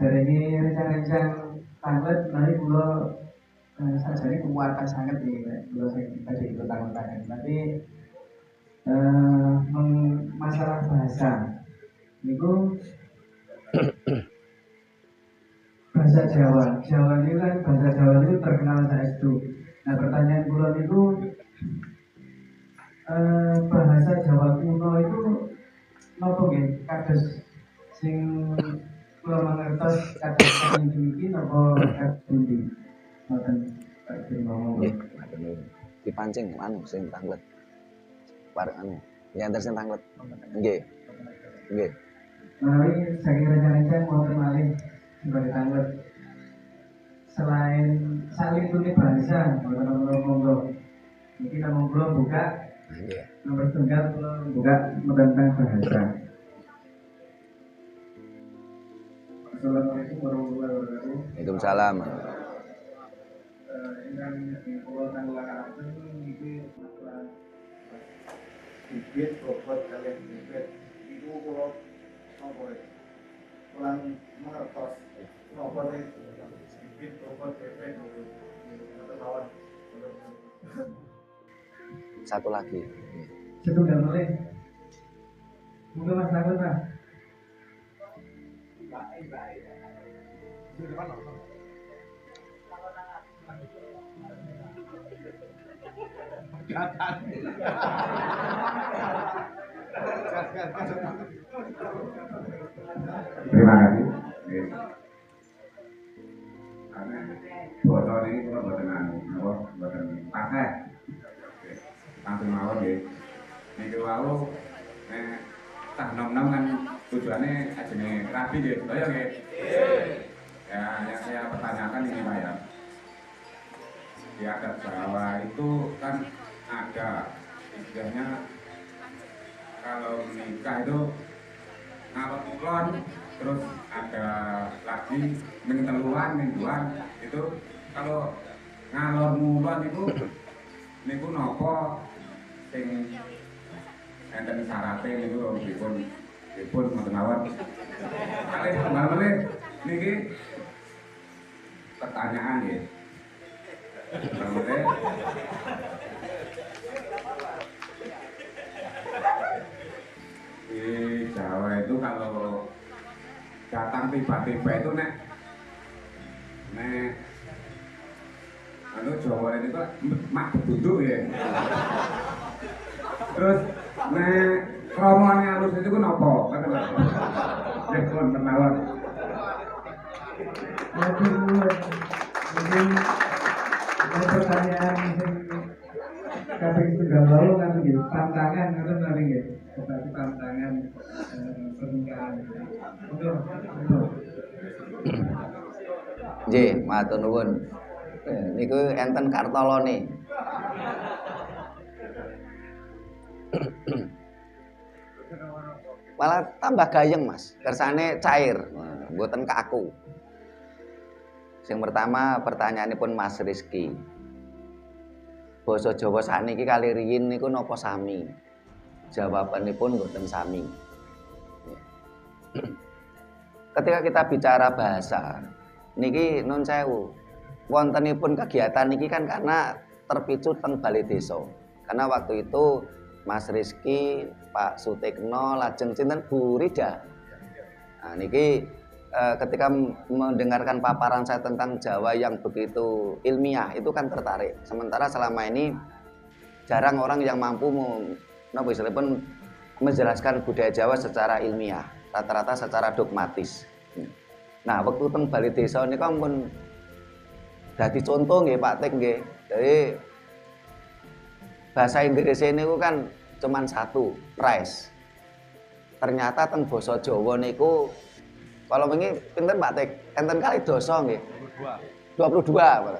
Saderenge rencang-rencang tanglet mari kula sajane kuwatan sanget iki kula sing badhe ikut tangan. Tapi masalah bahasa niku bahasa Jawa ini kan bahasa Jawa itu terkenal saestu. Nah pertanyaan kula niku bahasa Jawa kuno itu napa nggih kados sing kula mangertos kados iki napa pundi? Ngoten nggih, dipancing anu sing tanglet. Parek anu, ya antar sing tanglet. Nggih. Nggih. Menawi saking rencana-rencana wonten malih sebagai tanglet. Selain saling tulis bahasa, monggo. Iki namung kula buka. Nggih. Nomor tunggal kula buka tentang bahasa. Assalamualaikum warahmatullahi wabarakatuh. Waalaikumsalam. Ingkang kula tanggulaken iki masalah bibit bobot kalian bibit iku kula napa kurang mengertos napa bibit bobot bibit mawon. Satu lagi. Setunggal malih. Monggo Mas Takut Mas. Terima kasih. Karena botol ini kalau buatan buatan pakai, langsung mawon ya. Ini kalau tak nom-nom kan tujuannya aja nih rapi gitu, ya nggih. Ya, yang saya pertanyakan ini Pak ya. Di adat Jawa itu kan ada istilahnya kalau menikah itu ngalor kulon, terus ada lagi mengeteluan, mingguan itu kalau ngalor mulon itu niku nopo sing enten syaratnya niku dipun ngoten mawon. Kalih malih niki pertanyaan ya. Di Jawa itu kalau datang tiba-tiba itu nek anu Jawa itu kok mak duduk ya. Terus nek kromone halus itu kan apa? Nek kon menawar. Mungkin pertanyaan kaping tunggal lalu kan gitu tantangan itu nanti gitu seperti tantangan pernikahan betul. Nggih, matur nuwun. Niku enten kartolone. Malah tambah gayeng Mas, kersane cair, mboten kaku. Sing pertama pertanyaanipun Mas Rizky. Basa Jawa sakniki kali riyin niku napa sami? Jawabanipun mboten sami. Ketika kita bicara bahasa, niki nun sewu. Wontenipun kegiatan niki kan karena terpicu teng Balai Desa. Karena waktu itu Mas Rizky, Pak Sutikno, lajeng sinten Bu Rida. Nah, niki ketika mendengarkan paparan saya tentang Jawa yang begitu ilmiah itu kan tertarik. Sementara selama ini jarang orang yang mampu menjelaskan budaya Jawa secara ilmiah, rata-rata secara dogmatis. Nah, waktu teng Balai Desa niku ampun dadi contoh nggih Pak Tik nggih. Jadi bahasa Inggris niku kan cuman satu, rice. Ternyata teng basa Jawa niku kalau wingi pinten Pak Tik? Enten kali dosa nggih. 22. Nah,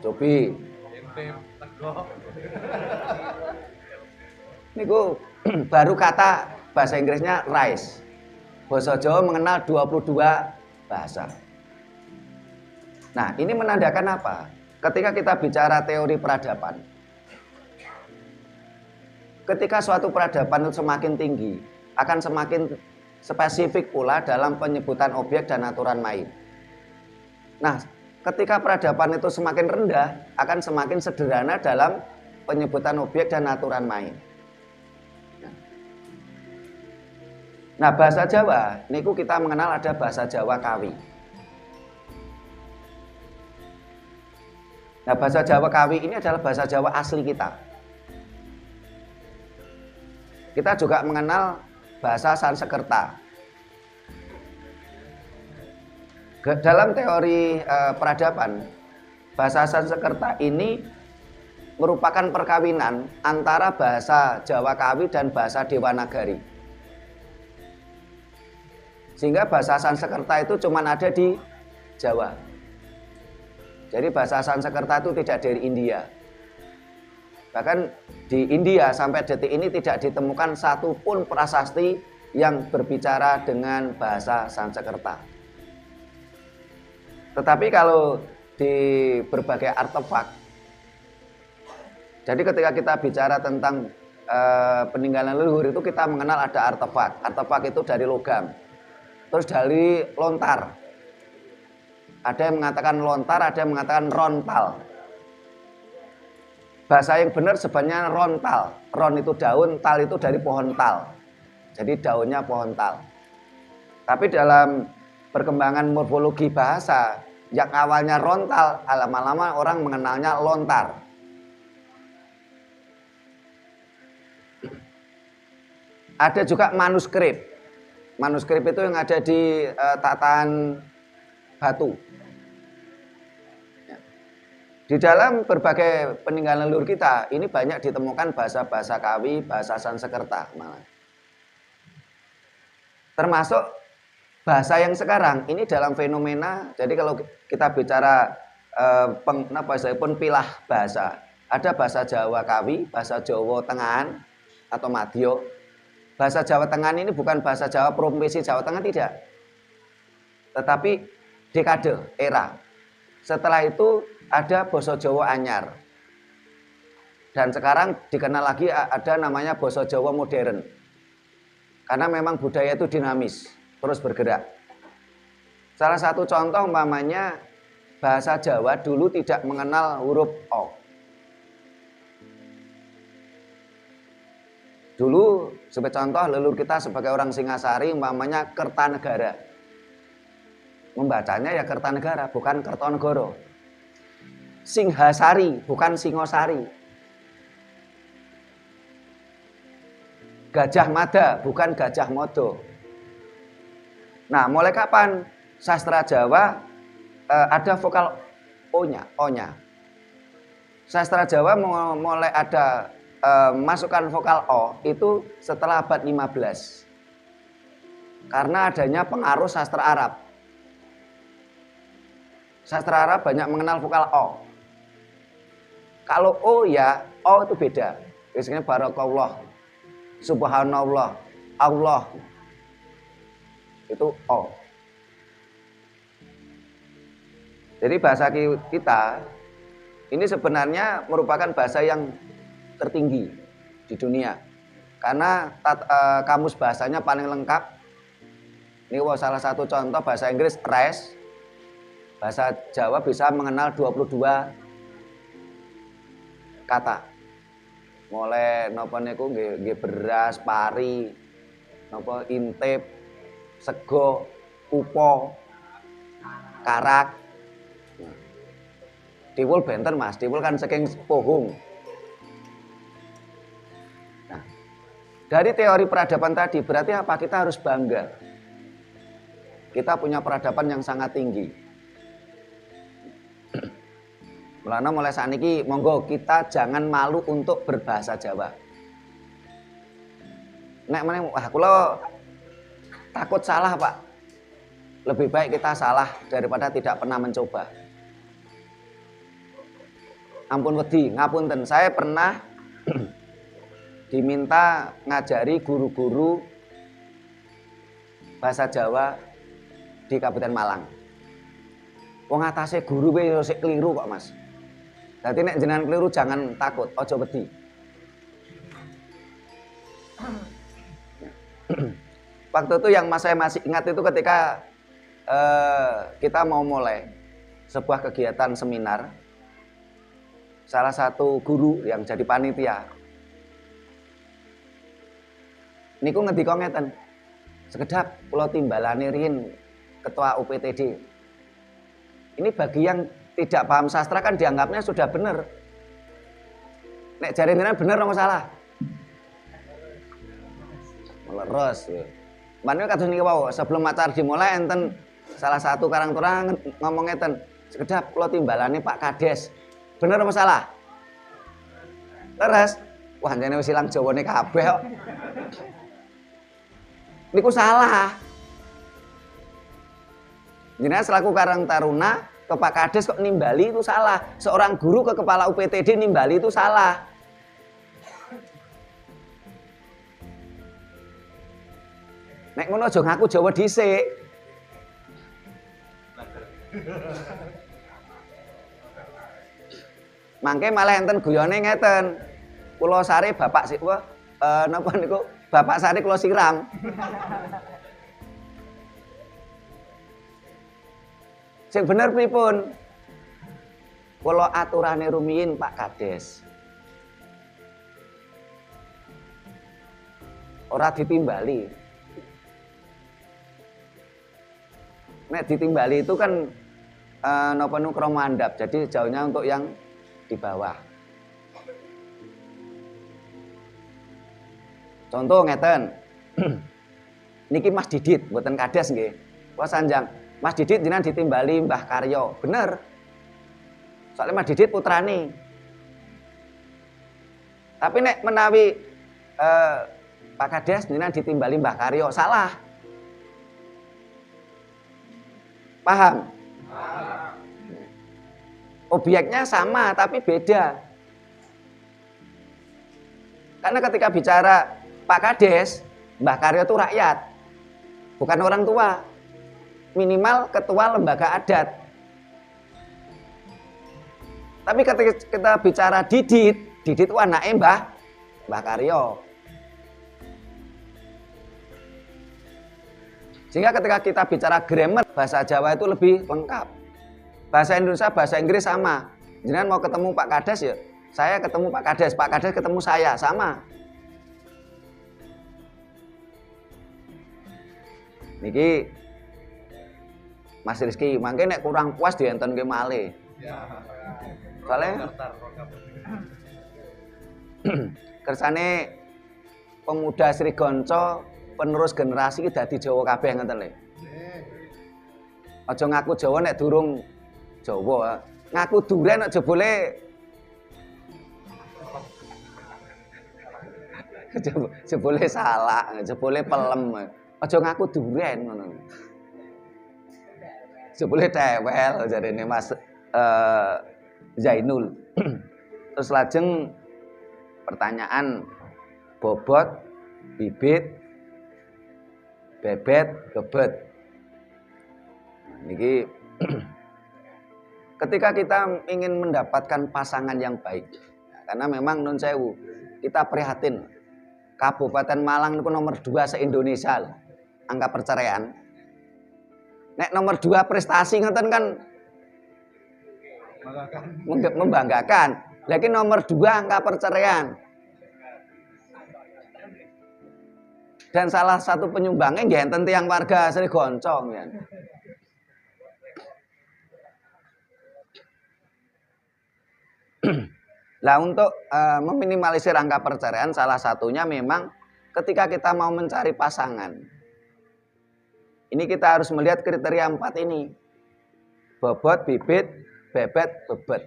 cobi. Niku baru kata bahasa Inggrisnya rice. Basa Jawa mengenal 22 bahasa. Nah, ini menandakan apa? Ketika kita bicara teori peradaban. Ketika suatu peradaban itu semakin tinggi, akan semakin spesifik pula dalam penyebutan objek dan aturan main. Nah, ketika peradaban itu semakin rendah, akan semakin sederhana dalam penyebutan objek dan aturan main. Nah, bahasa Jawa, niku kita mengenal ada bahasa Jawa Kawi. Nah, bahasa Jawa Kawi ini adalah bahasa Jawa asli kita. Kita juga mengenal bahasa Sanskerta. Dalam teori peradaban, bahasa Sanskerta ini merupakan perkawinan antara bahasa Jawa Kawi dan bahasa Dewanagari. Sehingga bahasa Sanskerta itu cuma ada di Jawa. Jadi bahasa Sanskerta itu tidak dari India. Bahkan di India sampai detik ini tidak ditemukan satupun prasasti yang berbicara dengan bahasa Sanskerta. Tetapi kalau di berbagai artefak, jadi ketika kita bicara tentang peninggalan leluhur itu kita mengenal ada artefak. Artefak itu dari logam. Terus dari lontar. Ada yang mengatakan lontar, ada yang mengatakan rontal. Bahasa yang benar sebenarnya rontal. Ron itu daun, tal itu dari pohon tal. Jadi daunnya pohon tal. Tapi dalam perkembangan morfologi bahasa, yang awalnya rontal, lama-lama orang mengenalnya lontar. Ada juga manuskrip. Manuskrip itu yang ada di tatahan batu. Di dalam berbagai peninggalan leluhur kita, ini banyak ditemukan bahasa-bahasa Kawi, bahasa Sanskerta malah. Termasuk bahasa yang sekarang, ini dalam fenomena, jadi kalau kita bicara pilah bahasa, ada bahasa Jawa Kawi, bahasa Jawa Tengahan atau Madya. Bahasa Jawa Tengah ini bukan bahasa Jawa provinsi Jawa Tengah, tidak. Tetapi dekade, era. Setelah itu ada Basa Jawa Anyar. Dan sekarang dikenal lagi ada namanya Basa Jawa Modern. Karena memang budaya itu dinamis, terus bergerak. Salah satu contoh umpamanya bahasa Jawa dulu tidak mengenal huruf O. Dulu sebagai contoh leluhur kita sebagai orang Singasari umpamanya Kertanegara. Membacanya ya Kertanegara bukan Kertonegoro. Singhasari bukan Singosari. Gajah Mada bukan Gajah Modo. Nah, mulai kapan sastra Jawa ada vokal O-nya? Sastra Jawa mulai ada masukkan vokal O itu setelah abad 15 karena adanya pengaruh sastra Arab. Sastra Arab banyak mengenal vokal O. Kalau O ya O itu beda. Biasanya barakallah, subhanallah, Allah itu O. Jadi bahasa kita ini sebenarnya merupakan bahasa yang tertinggi di dunia karena kamus bahasanya paling lengkap. Ini salah satu contoh bahasa Inggris RES. Bahasa Jawa bisa mengenal 22 kata. Mulai napa niku nggih beras, pari, napa intip, sego, upo, karak. Diwul benten Mas, diwul kan saking pohung. Dari teori peradaban tadi berarti apa? Kita harus bangga. Kita punya peradaban yang sangat tinggi. Mulai saat ini monggo kita jangan malu untuk berbahasa Jawa. Nek meneh kula takut salah, Pak. Lebih baik kita salah daripada tidak pernah mencoba. Ampun wedi, ngapunten. Saya pernah diminta ngajari guru-guru bahasa Jawa di Kabupaten Malang. Wong atase guru wae sik keliru kok, Mas. Dadi nek jenengan keliru jangan takut, aja wedi. Waktu itu yang saya masih ingat itu ketika kita mau mulai sebuah kegiatan seminar. Salah satu guru yang jadi panitia niku ngendika ngeten, sekedap kula timbalane riyin ketua UPTD. Ini bagi yang tidak paham sastra kan dianggapnya sudah benar. Nek jare jenengan bener apa salah? Meleres ya. Mane kados niki wau, sebelum acara dimulai enten salah satu karang turang ngomong ngeten, sekedap kula timbalane Pak Kades. Bener apa salah? Leres. Wah, jane wis ilang Jawane kabeh kok. Niku salah. Jenengan selaku Karang Taruna ke Pak Kades kok nimbali itu salah. Seorang guru ke kepala UPTD nimbali itu salah. Nek ngono aja ngaku Jawa dhisik. Mangke malah enten guyone ngeten. Kula sare bapak sik napa niku bapak sare kula siram. Sing bener pripun? Kula aturane rumiyin Pak Kades. Ora ditimbali. Nek ditimbali itu kan napa nu kromo andap. Jadi jauhnya untuk yang di bawah. Contoh ngeten. Niki Mas Didit mboten Kades nggih. Kula sanjang, Mas Didit jenengan ditimbali Mbah Karyo. Bener. Soalnya Mas Didit putrane. Tapi nek menawi Pak Kades jenengan ditimbali Mbah Karyo, salah. Paham? Objeknya sama tapi beda. Karena ketika bicara Pak Kades, Mbah Karyo itu rakyat, bukan orang tua. Minimal ketua lembaga adat. Tapi ketika kita bicara Didit, Didit itu anaknya Mbah Karyo. Sehingga ketika kita bicara grammar, bahasa Jawa itu lebih lengkap. Bahasa Indonesia, bahasa Inggris sama. Jangan mau ketemu Pak Kades ya, saya ketemu Pak Kades ketemu saya, sama. Niki Mas Rizky, mangke nek kurang puas dienten ke malih. Soalnya kersane pemuda Sri Gonco penerus generasi iki dadi Jawa kabeh ngeten lho. Aja ngaku Jawa nek durung Jawa. Ngaku duren aja boleh. Jebule salah, jebule pelem. Aja ngaku duren ngono. Jebule tewel jarene Mas Zainul. Terus lajeng pertanyaan bobot, bibit, bebet, bebet. Niki ketika kita ingin mendapatkan pasangan yang baik, karena memang nun sewu kita prihatin. Kabupaten Malang itu nomor 2 se-Indonesia lah, angka perceraian. Nek nomor 2 prestasi ngoten kan membanggakan. Lagi nomor 2 angka perceraian. Dan salah satu penyumbangnya nggih enten tiyang warga Sri Goncong ya. Lah untuk meminimalisir angka perceraian salah satunya memang ketika kita mau mencari pasangan. Ini kita harus melihat kriteria 4 ini. Bobot, bibit, bebet, bebet.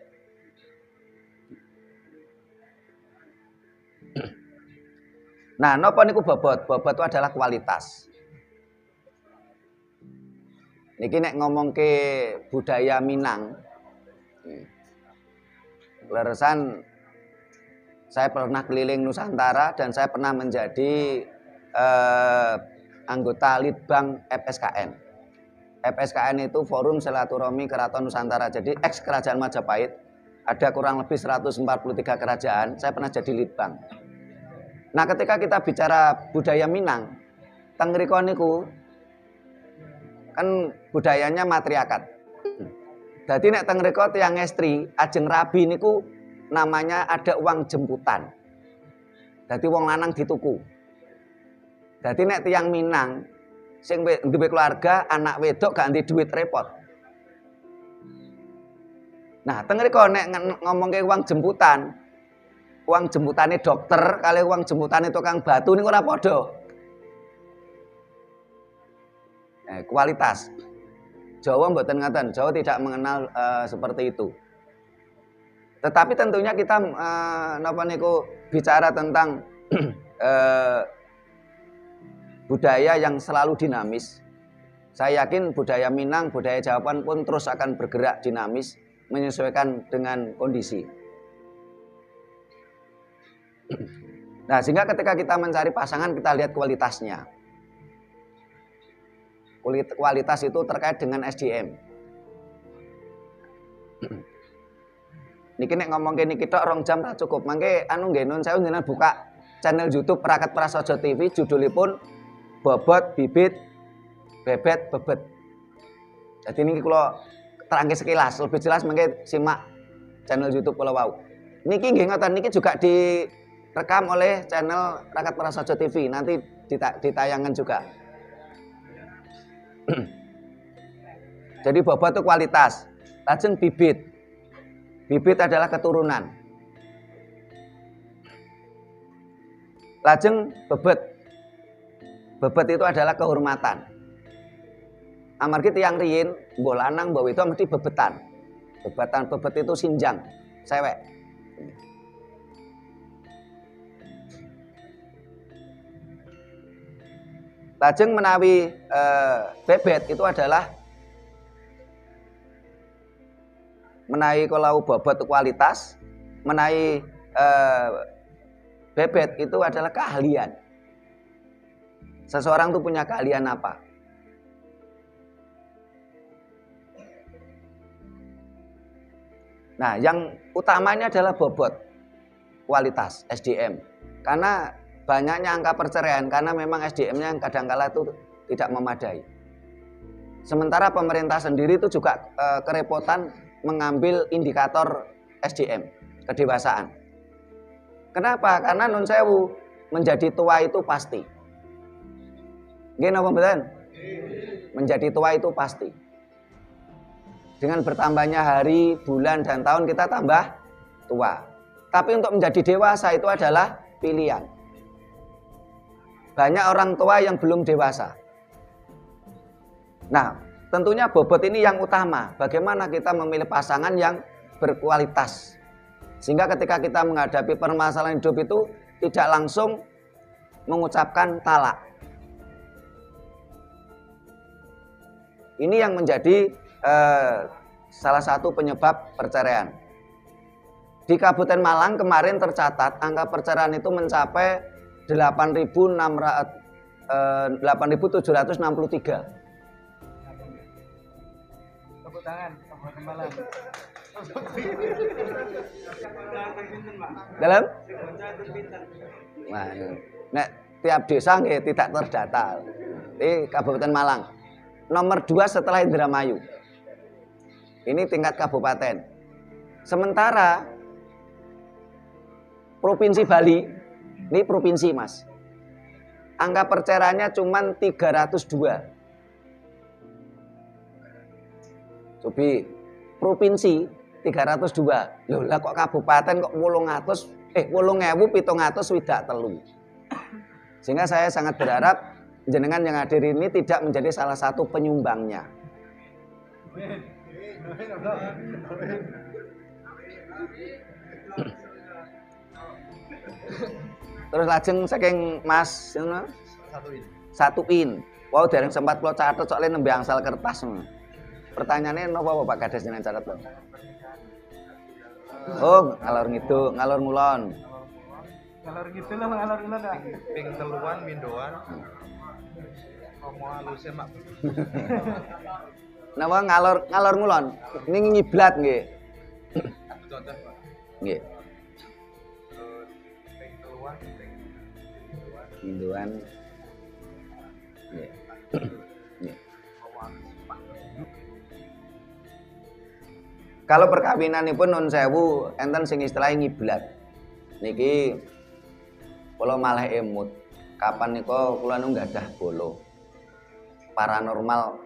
Nah, napa niku bobot? Bobot itu adalah kualitas. Niki nek ngomong ke budaya Minang. Leresan saya pernah keliling Nusantara dan saya pernah menjadi anggota Litbang FSKN. FSKN itu Forum Silaturahmi Keraton Nusantara. Jadi ex Kerajaan Majapahit. Ada kurang lebih 143 kerajaan. Saya pernah jadi Litbang. Nah, ketika kita bicara budaya Minang, teng mriku niku kan budayanya matriarkat. Dadi nek teng mriku tiyang estri ajeng rabi niku namanya ada uang jemputan. Dadi wong lanang dituku. Dadi nek tiyang Minang sing duwe keluarga, anak wedok gak ndek duit repot. Nah, teng mriku nek ngomongke uang jemputane dokter kali uang jemputane tukang batu niku ora padha. Kualitas. Jawa mboten ngaten, Jawa tidak mengenal seperti itu. Tetapi tentunya kita napa niku bicara tentang budaya yang selalu dinamis. Saya yakin budaya Minang, budaya Jawa pun terus akan bergerak dinamis menyesuaikan dengan kondisi. Nah, sehingga ketika kita mencari pasangan kita lihat kualitasnya. Kualitas itu terkait dengan SDM. Niki nek ngomongke niki tok 2 jam ra cukup. Mangke anu nggih nun sewu njenengan buka channel YouTube Raket Prasaja TV judulipun Bobot Bibit Bebet Bebet. Jadi niki kula terangke sekilas, lebih jelas mangke simak channel YouTube kula wau. Niki nggih ngoten niki juga direkam oleh channel Raket Prasaja TV. Nanti ditayangkan juga. Jadi bobot itu kualitas. Lajeng bibit. Bibit adalah keturunan. Lajeng bebet. Bebet itu adalah kehormatan. Amargi tiyang riyin, mbok lanang mbok wedok mesti bebetan. Bebet itu sinjang, sewek. Lajeng menawi bebet itu adalah menawi kalau bobot kualitas, menawi bebet itu adalah keahlian. Seseorang itu punya keahlian apa? Nah, yang utamanya adalah bobot kualitas SDM. Karena banyaknya angka perceraian karena memang SDM-nya yang kadangkala itu tidak memadai. Sementara pemerintah sendiri itu juga kerepotan mengambil indikator SDM, kedewasaan. Kenapa? Karena nun sewu menjadi tua itu pasti. Nggih napa mboten? Menjadi tua itu pasti. Dengan bertambahnya hari, bulan dan tahun kita tambah tua. Tapi untuk menjadi dewasa itu adalah pilihan. Banyak orang tua yang belum dewasa. Nah, tentunya bobot ini yang utama. Bagaimana kita memilih pasangan yang berkualitas. Sehingga ketika kita menghadapi permasalahan hidup itu tidak langsung mengucapkan talak. Ini yang menjadi salah satu penyebab perceraian. Di Kabupaten Malang kemarin tercatat angka perceraian itu mencapai 8.763. Tepuk tangan, Kabupaten Malang. Dalam? Nah, nek tiap desa nggih tidak terdata. Di Kabupaten Malang. Nomor 2 setelah Indramayu. Ini tingkat kabupaten. Sementara Provinsi Bali, ini provinsi Mas. Angka perceraiannya cuma 302. Cobi, provinsi 302. Loh lah kok kabupaten kok 8.703. Sehingga saya sangat berharap jenengan yang hadir ini tidak menjadi salah satu penyumbangnya. Terus lajeng saking Mas satuin. Wow, dereng sempat kula catet soalnya nembe angsal kertas. Pertanyaannya napa Pak Kades jenengan catet lho? Oh, ngalor ngidul, ngalor ngulon. Ngalor gitu lah, ngalor ngulon dah. Ping teluan mindoan. Ngomong halusnya mak. Napa ngalor ngulon? Ini ngiblat nggih. Contoh Pak. Nggih. Ping teluan. Mindoan. Nggih. Nggih. Kalau perkawinanipun nun sewu enten sing istilah ngiblat. Niki kula malah emut. Kapan nika kula nu nggadah bolo. Paranormal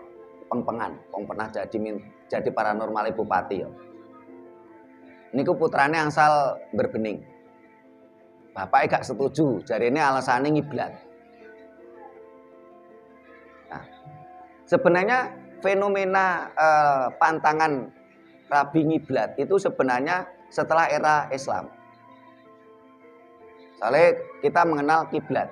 pengpengan, wong pernah jadi paranormal bupati ya. Niku putrane angsal berbening. Bapaknya gak setuju, jarine alasane ngiblat. Nah, sebenarnya fenomena pantangan rabi ngiblat itu sebenarnya setelah era Islam. Soalnya kita mengenal kiblat.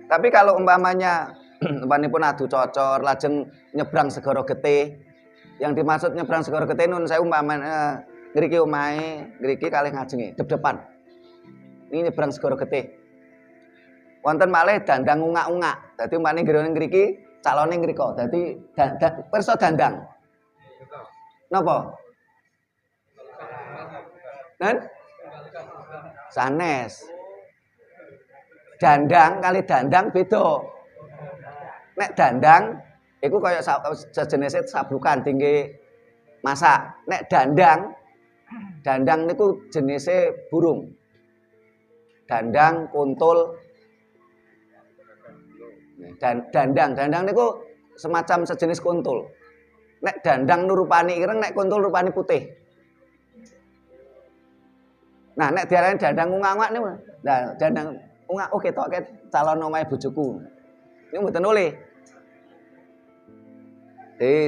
Tapi kalau umpamanya pun adu cocor, lajeng nyebrang segara getih. Yang dimaksud nyebrang segara getih nun saya umpamanya ngriki omahe, ngriki kalih ngajenge, dep-depan. Ini nyebrang segara getih. Wonten malih dandang ungak-ungak. Dadi umpamane ngrene ngriki, calone ngriko. Dadi pirsa dandang. Napa? Kan? Sanes. Dandang kali dandang beda. Nek dandang iku kaya sejenis sabrukan tinggi masak. Nek dandang niku jenisnya burung. Dandang, kuntul. Dandang niku semacam sejenis kuntul. Nek dandang nurupani ireng, nek kuntul rupani putih. Nah, nek diarani dandang ungak-ungak niku. Nah, dandang ungak ketok calon omahe bojoku. Niku mboten oleh.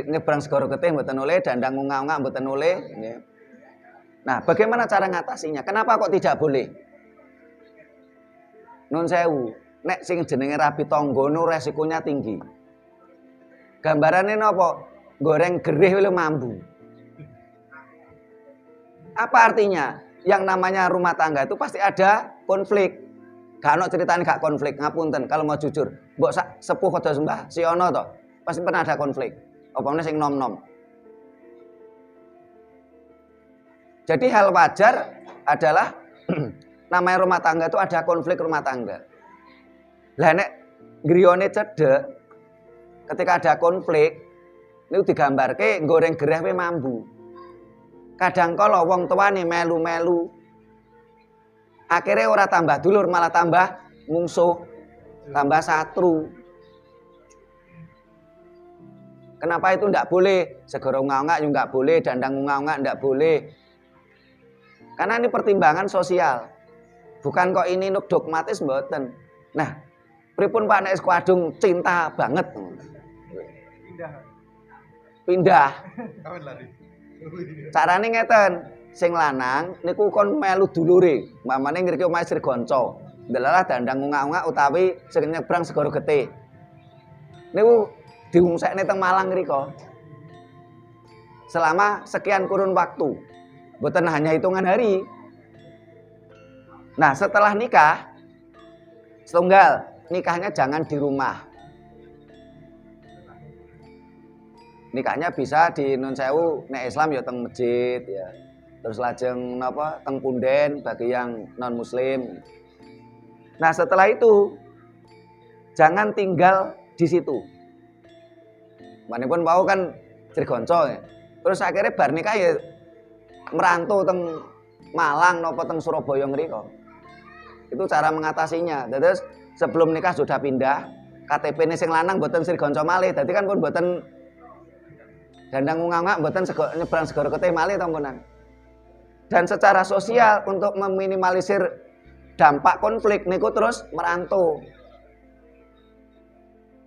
Nyebrang segara getih mboten oleh, dandang ungak-ungak mboten oleh. Nah, bagaimana cara ngatasinya? Kenapa kok tidak boleh? Nun sewu, nek sing jenenge rabi tangga nu resikonya tinggi. Gambarane napa? Goreng gerih lho mambu. Apa artinya? Yang namanya rumah tangga itu pasti ada konflik. Gak ono ceritane gak konflik, ngapunten kalau mau jujur. Mbok sepuh kada sembah siono to, pasti pernah ada konflik. Opone sing nom-nom. Jadi hal wajar adalah namanya rumah tangga itu ada konflik rumah tangga. Lah nek griyane cedek ketika ada konflik niku digambarke goreng gereh we mambu. Kadang kala wong tuane melu-melu akhirnya ora tambah dulur malah tambah mungsuh, tambah satru. Kenapa itu ndak boleh? Segara ungak-ungak juga ndak boleh, dandang ungak-ungak ndak boleh. Karena ini pertimbangan sosial. Bukan kok ini dogmatis mboten. Nah, pripun Pak nek kuadung cinta banget. Pindah. Carane ngeten, sing lanang niku kon melu dulure. Mamane ngriki omahe Sri Gonco. Ndelalah dandang ungak-ungak utawi sing nyebrang segara getih. Niku diungsekne teng Malang ngriko. Selama sekian kurun waktu. Mboten hanya hitungan hari. Nah, setelah nikah setunggal, nikahnya jangan di rumah. Nikahnya bisa di Nun Sewu, nek Islam ya teng masjid ya. Terus lajeng napa teng punden bagi yang non muslim. Nah, setelah itu jangan tinggal di situ. Manipun wau kan Sri Gonco ya. Terus akhirnya bar nikah ya merantau teng Malang napa teng Surabaya ngriko. Itu cara mengatasinya. Terus sebelum nikah sudah pindah, KTP-ne sing lanang mboten Sri Gonco malih. Dadi kan pun mboten dandang ungak-ungak mboten nyebrang segara getih malih to mpunan. Dan secara sosial untuk meminimalisir dampak konflik niku terus merantau.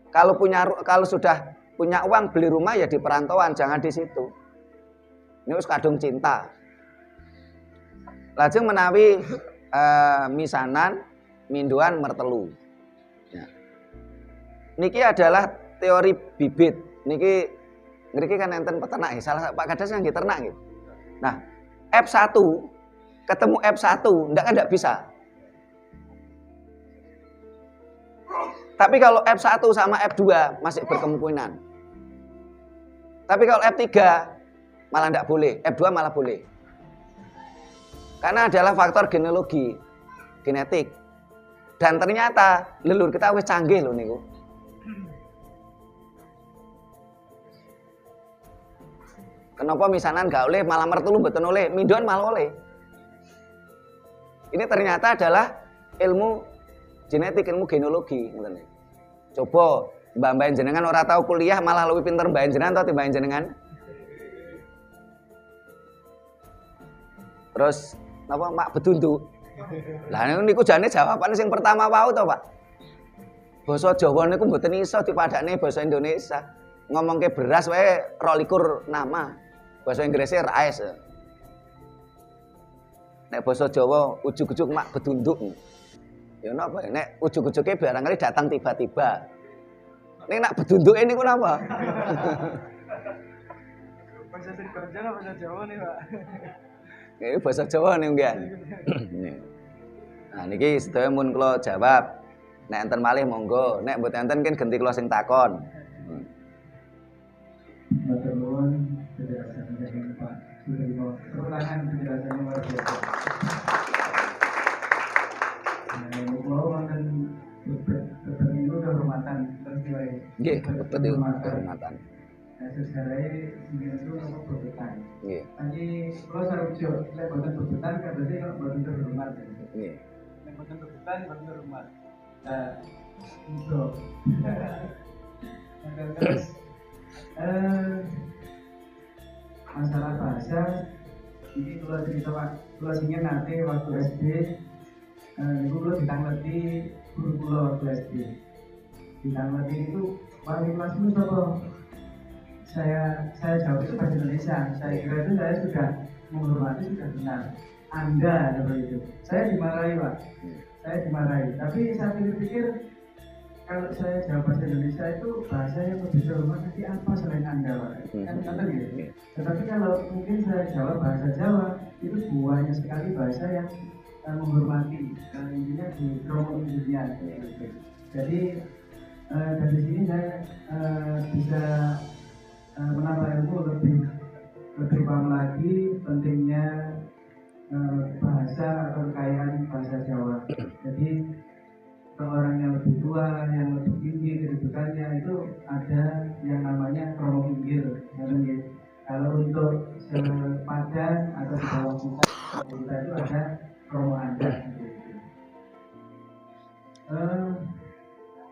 Kalau sudah punya uang beli rumah ya di perantauan, jangan di situ. Ini wis kadung cinta. Lajeng menawi misanan minduan mertelu. Ya. Niki adalah teori bibit. Niki kan enten peternak ya. Salah Pak Kades yang ternak gitu. Nah, F1 ketemu F1 ndak bisa. Tapi kalau F1 sama F2 masih berkemungkinan. Tapi kalau F3 malah ndak boleh, F2 malah boleh. Karena adalah faktor genealogi, genetik. Dan ternyata leluhur kita wis canggih loh niku. Kenapa misanan gak oleh malah mertulu mboten oleh, mindon malah oleh. Ini ternyata adalah ilmu genetik, ilmu genealogi, ngoten. Coba mbah-mbah jenengan ora tahu kuliah malah lebih pinter mbah jenengan atau timbang jenengan. Terus napa mak bedundu. Lah niku jane jawaban sing pertama wau to, Pak. Basa Jawa niku mboten iso dipadakne basa Indonesia. Ngomongke beras wae 22 nama. Basa Inggrisnya rice. Nek basa Jawa ujug-ujug mak bedunduk. Ya napa ya nek ujug-ujuge barangkali datang tiba-tiba. Nek nak bedunduke niku napa? Bahasa kerja apa bahasa Jawa nih, Pak? Ini bahasa Jawa nih mungkin. Nah niki sedaya mun kula jawab. Nek enten malih monggo, nek mboten enten kan ganti kula sing takon. Matur nuwun penjelasan dari Pak Sudirmo. Tepuk tangan penjelasannya luar biasa. Kula wonten beberapa minggu kehormatan terus diwai. Nggih, betul kehormatan. Nah, sejarahnya sembilan itu nomor bebetan. Nggih. Tadi kalau saya ucap, saya buatan bebetan, kan berarti kalau buatan terhormat. Nggih. Yang buatan bebetan, buatan terhormat. Nah, itu. Terus, masalah bahasa, ini kalau cerita kalau singin nanti waktu SD, itu kalau ditangleti guru kula waktu SD. Ditangleti itu wali kelas itu apa? Saya jawab itu bahasa Indonesia. Saya kira itu saya sudah menghormati, sudah benar. Anda seperti itu. Saya dimarahi, Pak. Saya dimarahi. Tapi saya pikir kalau saya jawab bahasa Indonesia itu bahasa yang lebih terhormat nanti apa selain Anda, Pak? Kan kata gitu. Tetapi kalau mungkin saya jawab bahasa Jawa itu banyak sekali bahasa yang menghormati. Intinya di kromo dunia. Jadi dari sini saya bisa menambah ilmu lebih paham lagi pentingnya bahasa atau kekayaan bahasa Jawa. Jadi orang yang lebih tua, yang lebih tinggi kedudukannya itu ada yang namanya kromo pinggir. Kalau untuk sepadan atau di bawah kita itu ada kromo anda.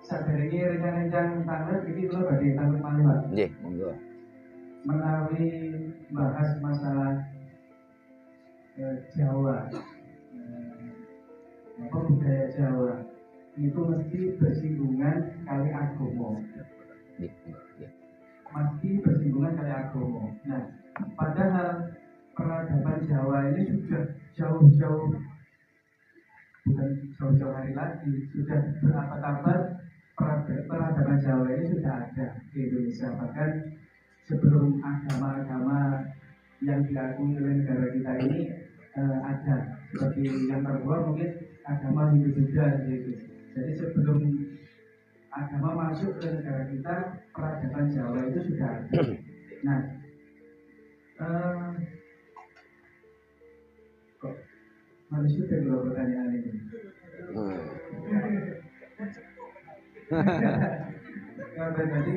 Saderenge rencana-rencana tanglet iki kula badhe tanglet malih, Pak. Nggih, monggo. Menawi bahas masalah Jawa, budaya Jawa itu mesti bersinggungan kali agama. Mesti bersinggungan kali agama. Nah, padahal peradaban Jawa ini sudah jauh-jauh, bukan jauh-jauh hari lagi, sudah berabad-abad peradaban Jawa ini sudah ada di Indonesia. Bahkan sebelum agama-agama yang diakui oleh negara kita ini ada, seperti yang terbaru mungkin agama Hindu Buddha gitu. Jadi sebelum agama masuk ke negara kita, peradaban Jawa itu sudah ada. Nah, kok harus sudah dua pertanyaan ini. Jadi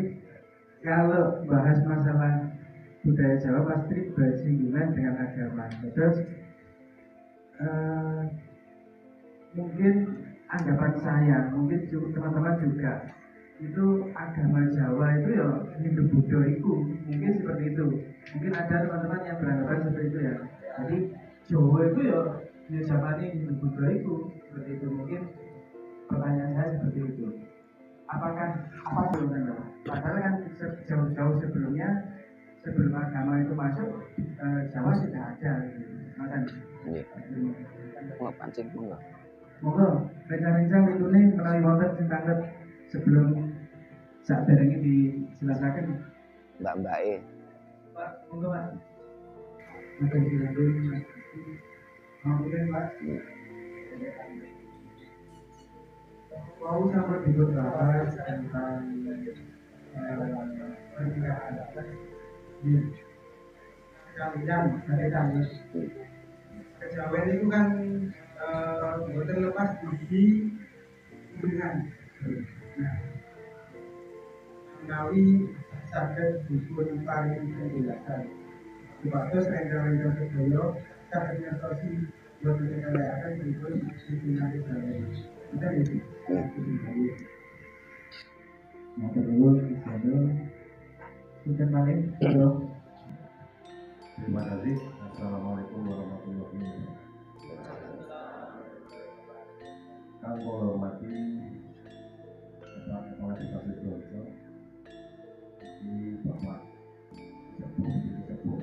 kalau bahas masalah budaya Jawa pasti bersinggungan dengan agama. Terus mungkin anggapan saya, mungkin teman-teman juga itu agama Jawa itu ya Hindu Buddha itu mungkin seperti itu. Mungkin ada teman-teman yang beranggapan seperti itu ya. Jadi Jawa itu ya zaman ini Hindu Buddha itu seperti itu. Mungkin pertanyaan saya seperti itu. Apakah apa sebenarnya? Padahal kan jauh-jauh sebelumnya, sebelum agama itu masuk, Jawa sudah ada. Makan. Mau pancing monggo. Monggo, rencana-rencana itu nih melalui wonten sing tanggap sebelum saat ini dijelaskan. Mbak E. Pak, monggo Pak. Makan dilanjut. Mungkin Pak. Mau sama juga bahas tentang pernikahan. Kalian dari kami kejawen itu kan terlepas dari dengan menawi saged dipun paringi penjelasan supados rengga-rengga sedaya saged ngertosi boten kelelakan dipun pimpinan sedaya. Kita iki. Matur nuwun saudara. Sinten malih? Terima kasih. Assalamualaikum warahmatullahi wabarakatuh. Kang kula hormati Bapak Kepala Desa Sidoarjo, ini Bapak Sepuh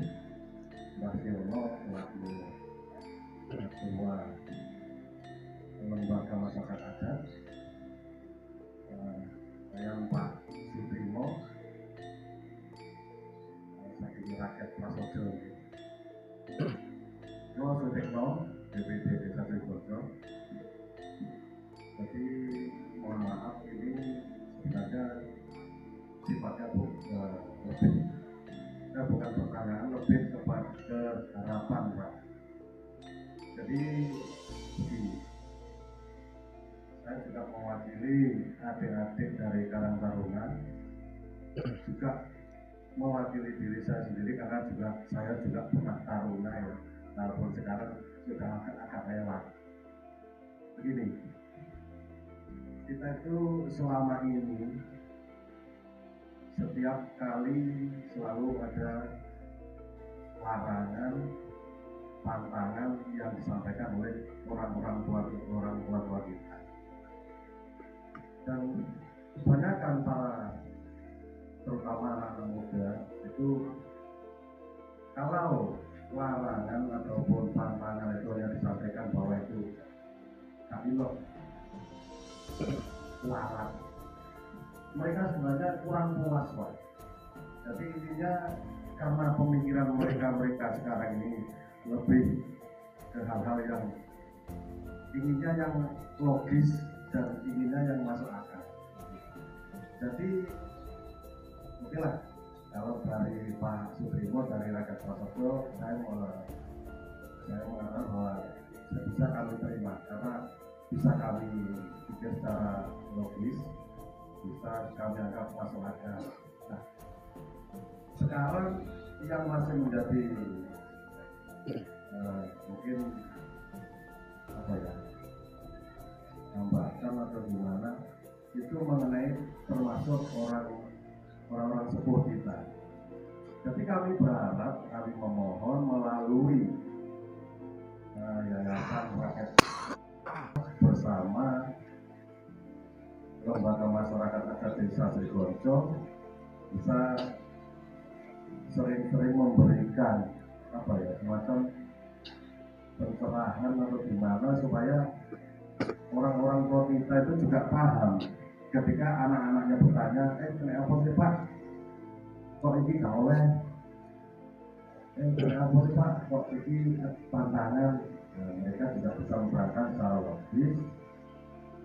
Mbah Siono selaku Ketua Lembaga Masyarakat Adat, saya Pak Suprimo saking rakyat Prasojo. Kula Sutikno DPD Desa Sidoarjo. Jadi mohon maaf, ini sebenarnya sifatnya bukan pertanyaan, lebih kepada harapan, Pak. Jadi saya juga mewakili adik-adik dari Karang Taruna, juga mewakili diri saya sendiri karena saya juga pernah taruna ya, walaupun sekarang sudah agak lewat. Begini, kita itu selama ini setiap kali selalu ada larangan, pantangan yang disampaikan oleh orang tua kita. Dan kebanyakan terutama anak muda itu kalau larangan ataupun pantangan itu yang disampaikan bahwa itu kailok, larang, mereka sebenarnya kurang puas, Pak. Jadi intinya karena pemikiran mereka sekarang ini lebih ke hal-hal yang inginnya yang logis dan inginnya yang masuk akal. Jadi oke lah, kalau dari Pak Suprimo dari rakyat Prasojo, saya mengatakan bahwa bisa kami terima karena bisa kami pikir secara logis, bisa kami anggap masuk akal. Nah, sekarang yang masih menjadi mungkin apa ya, hambatan atau gimana itu mengenai termasuk orang-orang sepuh kita. Jadi kami berharap, kami memohon melalui Yayasan Rakyat bersama Lembaga Masyarakat Adat Desa Sidoarjo bisa sering-sering memberikan apa ya, semacam pencerahan atau gimana supaya orang-orang tua kita itu juga paham ketika anak-anaknya bertanya, kenapa sih Pak kok ini gak oleh, kenapa sih Pak kok ini pantangan. Nah, mereka juga bisa menerangkan secara logis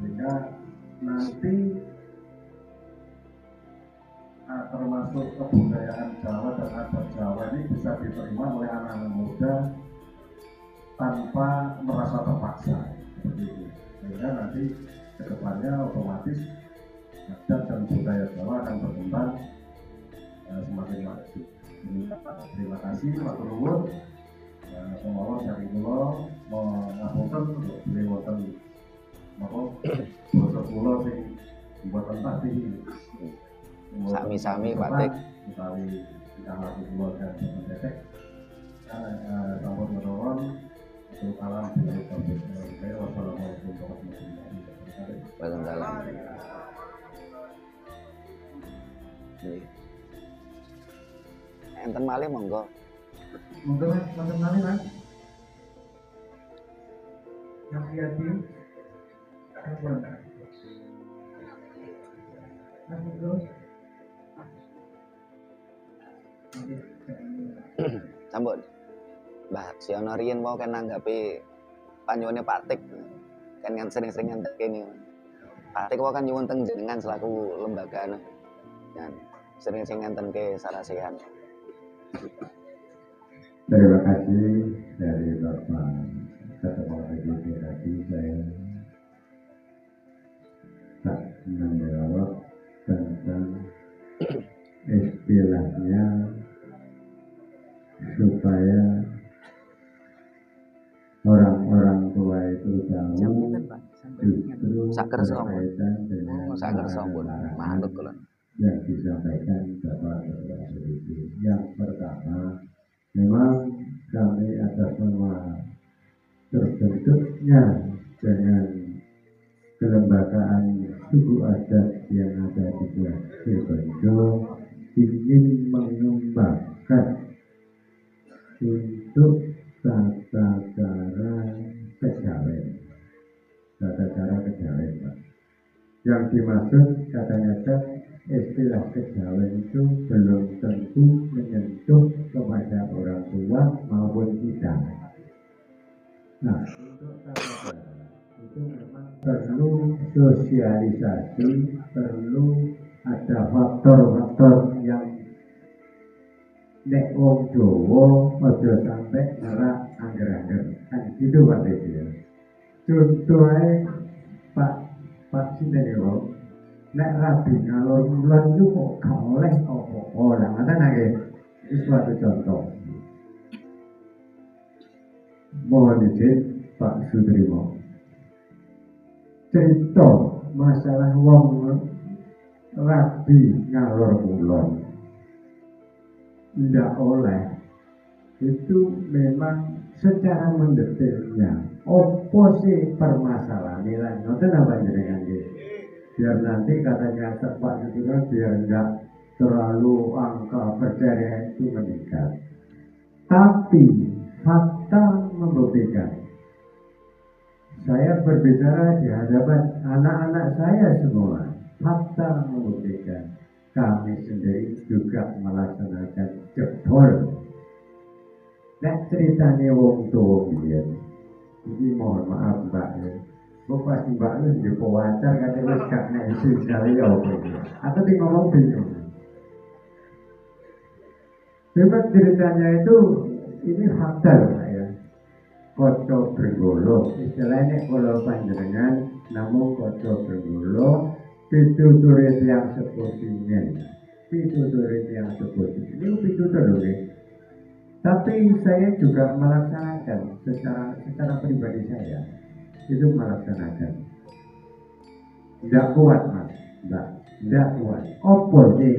sehingga nanti termasuk kebudayaan Jawa dan adat Jawa ini bisa diterima oleh anak-anak muda tanpa merasa terpaksa seperti itu. Sehingga nanti kedepannya otomatis adat dan budaya Jawa akan berkembang semakin maju. Terima kasih Pak Turun. Kemauan dari pulau mengapunten untuk beliau wonten napa basa kula sing mboten pasti. Sami-sami Pak Tik. Utawi ingkang lagi kula dan detek. Sampun menawan untuk alam dari Tauhid. Wassalamualaikum warahmatullahi wabarakatuh. Waalaikumsalam. Enten malih monggo. Monggo Mas, wonten malih Mas. Yang yatim. Mas monggo. Sampun. Mbah Siono riyen mau kan nanggapi panjone Pak Tik. Kan sering-sering ngentek kene. Pak Tik kan nyuwun teng jenengan selaku lembaga dan sering-sering ngentenke sarasehan. Terima kasih dari Bapak Ketua DPD tadi. Saya tak menjawab tentang istilahnya supaya orang-orang tua itu tahu justru berkaitan dengan manut kula. yang disampaikan Bapak Rasulullah. Yang pertama, memang kami atas nama terbentuknya dengan kelembagaan suku adat yang ada di Sidoarjo ingin mengembangkan untuk tata cara kejawen, Pak. Yang dimaksud katanya istilah kejawen itu belum tentu menyentuh kepada orang tua maupun kita. Nah, untuk tata cara itu memang perlu sosialisasi, perlu ada faktor-faktor yang nek wong Jawa aja sampai ngerak angger-angger. Kan gitu Pak Desi ya. Contohnya Pak sinten ya, nek rabi ngalor bulan itu kok gak oleh apa-apa. Lah ngoten nggih. Ini suatu contoh. Mohon izin Pak Sudrimo. Cerita masalah wong rabi ngalor bulan tidak oleh itu memang secara mendetailnya opo sih permasalahan nilai ngoten apa jenengan nggih biar nanti katanya Pak Sudrimo biar enggak terlalu angka perceraian itu meningkat, tapi fakta membuktikan. Saya berbicara di hadapan anak-anak saya semua, fakta membuktikan kami sendiri juga melaksanakan jebol. Nek ceritanya wong tua biyen. Ini mohon maaf Mbak ya. Bapak si Mbak ini juga wajar katanya gak nasi sekali ya apa ini. Atau di ngomong bingung. Memang ceritanya itu ini fakta Pak ya. Koco Brenggolo, istilahnya kalau panjenengan namun Koco Brenggolo pituturit yang sepertinya, pituturit yang seperti ini pitutur ya. Tapi saya juga melaksanakan secara pribadi saya itu melaksanakan. Tidak kuat Mas, tidak kuat. Apa sih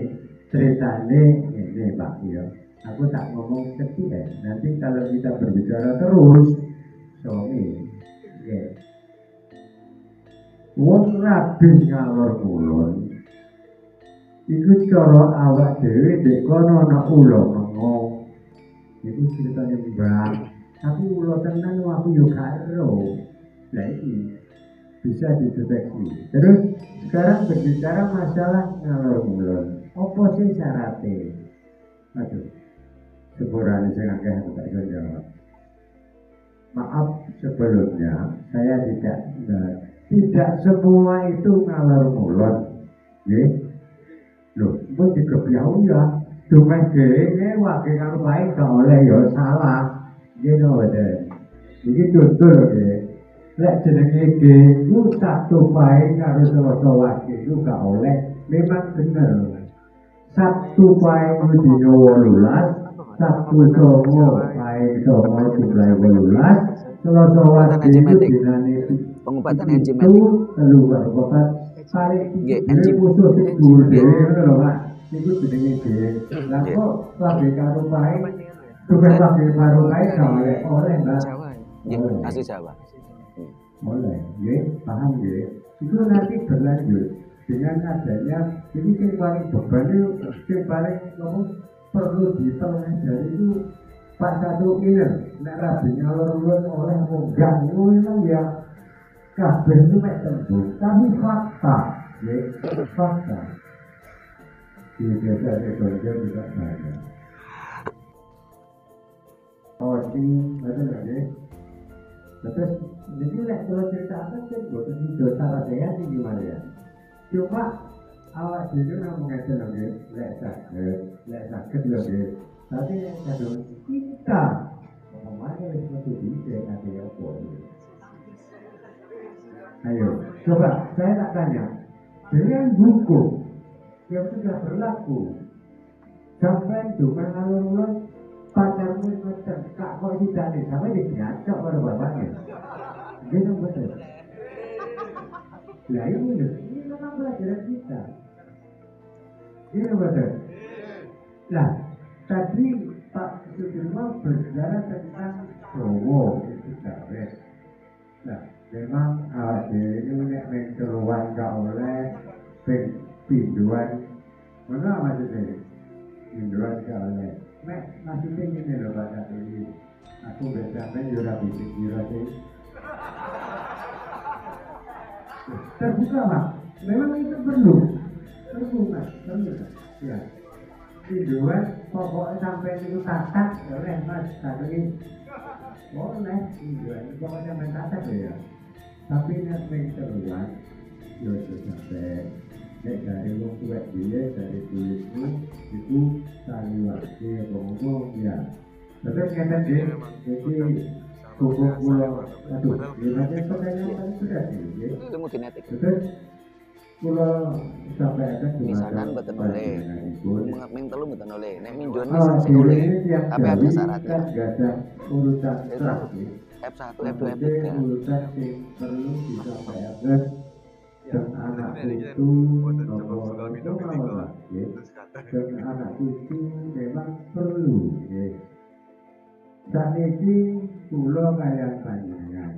ceritanya ini Pak ya? Aku tak ngomong kecil ya. Nanti kalau kita berbicara terus, suami, ya. Wong rabi ngalor ngulon iku cara awak dhewe ndek kono ana ula mengo. Iku ceritane Mbak. Aku ula tenan aku yo gak ero. Lah iki bisa dideteksi. Terus sekarang berbicara masalah ngalor ngulon. Apa sih syaratnya? Aduh. Sepurane sing akeh aku tak iso jawab. Maaf sebelumnya saya tidak semua itu ngalor ngulon, nggih. Loh, mbok dikepiau ya, dumeh dhewe wae karo bae gak oleh ya salah. Nggih mboten. Iki contoh nggih. Lek jenenge ge ku satu bae karo selasa wae itu gak oleh, memang bener. Sabtu bae dino 18, Sabtu songo bae songo jumlah 18, selasa wae itu dinane pengobatan enzimatik luar bapak tarik khusus itu lho Pak itu jenenge dhewe lha kok lagi karo bae tugas lagi karo bae oleh Mbak nggih asli Jawa boleh nggih paham nggih itu nanti berlanjut dengan adanya ini yang paling beban itu yang paling perlu dipelajari itu Pak Satu ini nek rabi ngalor-ngulon oleh enggak itu memang ya kabeh itu mek tembung, tapi fakta, ya, fakta. Di desa Sidoarjo juga banyak. Ini, ada lagi. Terus, ini lek kalau cerita apa sih? Bukan itu cara saya sih gimana ya? Cuma awak dulu namun ngajar lagi, lek sakit lagi. Tapi yang kadang kita ngomongnya seperti ini, saya kasih apa? Ayo, coba saya tak tanya, dengan hukum yang sudah berlaku sampai juga lalu pacarmu macam kak kok tidak nih sampai diajak pada bapaknya gitu betul. Nah ini memang pelajaran kita gitu betul. Nah tadi Pak Sudirman berbicara tentang Jowo itu gawe. Nah memang ada ini nek menceluan gak oleh pinduan mana maksudnya pinduan gak oleh nek maksudnya ini loh Pak Tadi aku bersampai jurah bisik jurah sih terbuka Pak memang itu perlu Mas ya pinduan pokoknya sampai itu tatak oleh Mas Tadi boleh pinduan pokoknya sampai tatak ya tapi nek menceluan yo sampai nek dari wong tuwek dhewe dari kulitmu itu saliwake ngomong ya. Terus ngeten nggih, iki kumpul kula aduh, gimana pertanyaan paling berat iki. Ilmu genetik. Terus kula sampai ada Misalkan mboten oleh. Ming telu mboten oleh. Nek minjon oh, sing oleh. yang Tapi ada jadi syaratnya. kan gak ada urutan Itu terakhir. F1, F2, F3. Urutan yang perlu disampaikan dan anak itu nomor itu malah ya dan anak itu memang perlu ya saat ini pulau kayak panjangan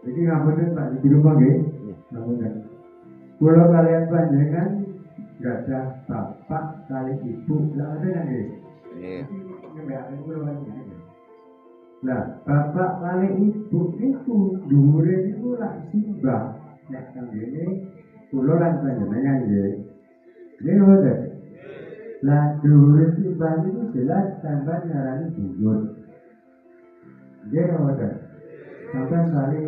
jadi ngapain Pak di rumah ya ngapain pulau kalian panjangan nggak ada bapak kali ibu nggak ada yang ya ngebeakin pulau panjangan nah bapak kali ibu itu dhuwure itu lak simbah nek kang ngene kula lan panjenengan nggih nggih ngoten lah dhuwure simbah itu jelas sampeyan ngarani buyut nggih ngoten sampeyan kali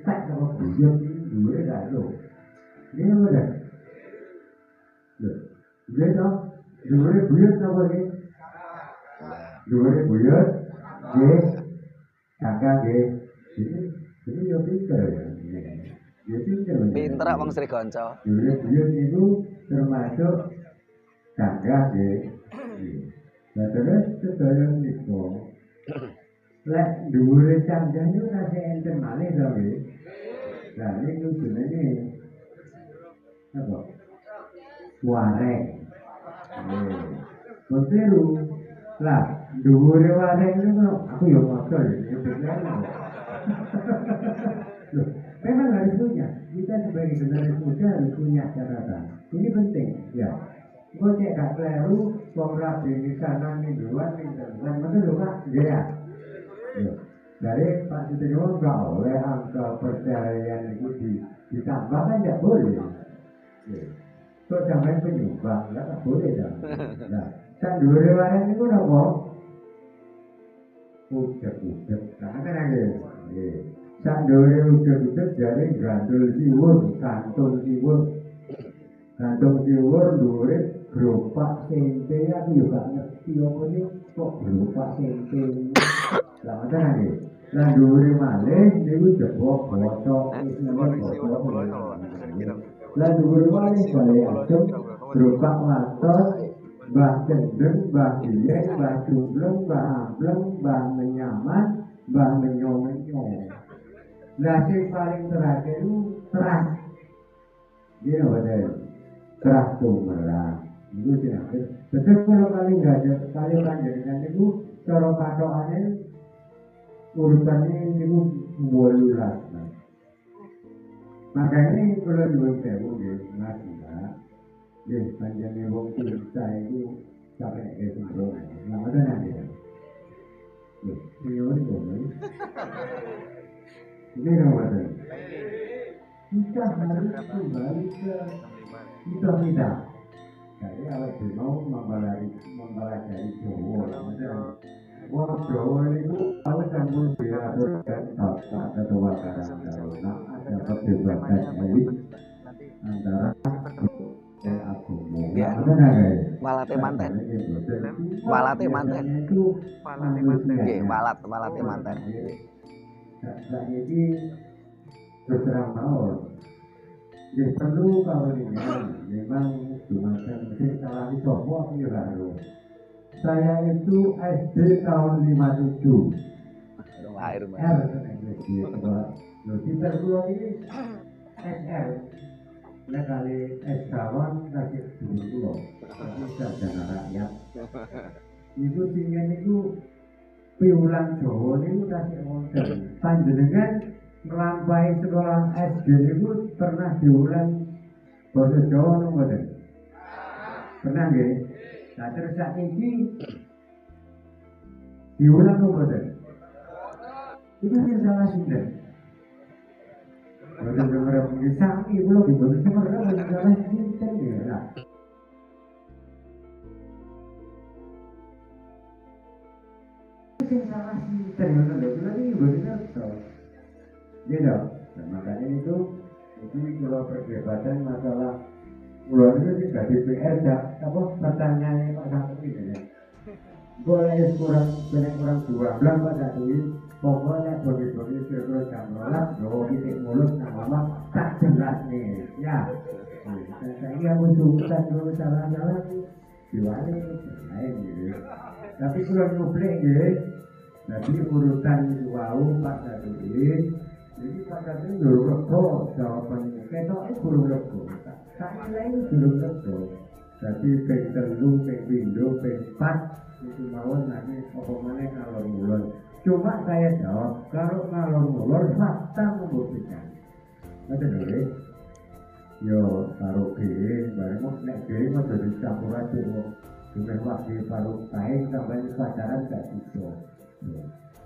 tak karo buyut dhuwure gak lho nggih ngoten lho nggih to dhuwure buyut apa nggih dhuwure buyut nggih kakak nggih ini yo pinter ya. Ya pinter. Pinter wong Sri Kanca. Buyut itu termasuk kakak nggih. Nah terus sedaya niku lek dhuwure canggah niku tasih enten malih to nggih. Lah niku jenenge apa? Wareng. Konseru. Lah dhuwure wareng niku aku yo maksud ya bener. Loh, memang harus punya. Kita sebagai generasi muda harus punya catatan. Ini penting, ya. Gue cek gak keliru, pemrah di sana mingguan, mingguan, betul loh Pak? Iya. Dari Pak Sudirman gak oleh angka perceraian itu ditambah kan gak boleh. Kok sampai penyumbang, gak boleh dah. Nah, kan dua rewaran itu apa? Udah, kan ada. Sandore udah dari gandul siwur, kantong siwur dure geropak sente aku juga ngerti apa ini kok geropak sente lah ada lagi lah dure malih niku jebok bosok lah dure malih balik asem geropak watos mbah gendeng, mbah biyen, mbah jumbleng, mbah ambleng, mbah menyaman, mbah menyo-menyo. Lah sing paling terakhir itu terang. Dia apa terang tumerang. Itu tidak. Betul kalau kali nggak ada kali panjangnya itu cara patokannya urutannya itu bolulas. Makanya kalau dua sewu mas enggak. Yes, panjangnya wong kita itu sampai ke sembrono. Nah, ada nanti. Loh, ini boleh. Ini apa? Kita harus kembali ke kita. Jadi awak mau mempelajari Jawa. Wong Jawa itu awak campur diatur dan bapak ketua karang ada perdebatan ini antara Ya, malate manten. Malate manten. Nggih, malate manten. Nah, ini berterang mawon. Ya perlu kalau ini memang Jumatan mesti salah di Sopo aku juga harus. Saya itu SD tahun 57. Lahir Mas. R loh kita dua ini SR. Nah kali S kawan kasih dulu itu sarjana rakyat. Itu tinggal itu piulang Jawa itu kasih wonten. Panjenengan melampaui sekolah SD itu pernah diulang bahasa Jawa mboten? Pernah nggih? Nah terus saat ini diulang mboten? Itu yang salah sudah. Mboten beberapa sami kula diboten semerah salah sinten ya lah. Yang salah sinten ngono lho, kula iki mboten ngerti. Gitu. Nah, makanya itu kalau perdebatan masalah pulau itu tidak DPR apa pertanyaannya Pak Satu ini ya. Boleh kurang 2 bulan Pak Satu pokoknya bagi-bagi terus jam 12 doa titik mulut nama tak jelas nih ya. Saya musuh dulu salah-salah diwali lain gitu. Tapi kalau publik ya, jadi urutan itu Pak Satu ini. Jadi pada itu belum lego jawabannya. Ketok itu belum lego. Saya lain belum lego. Jadi P3, P2, P4 itu mau nanti pokoknya ngalor ngulur. Cuma saya jawab kalau ngalor ngulur fakta membuktikan. Ada dulu. Yo taruh gini, bareng nek gini mau jadi campuran tuh. Cuma waktu taruh kain sampai pacaran gak bisa.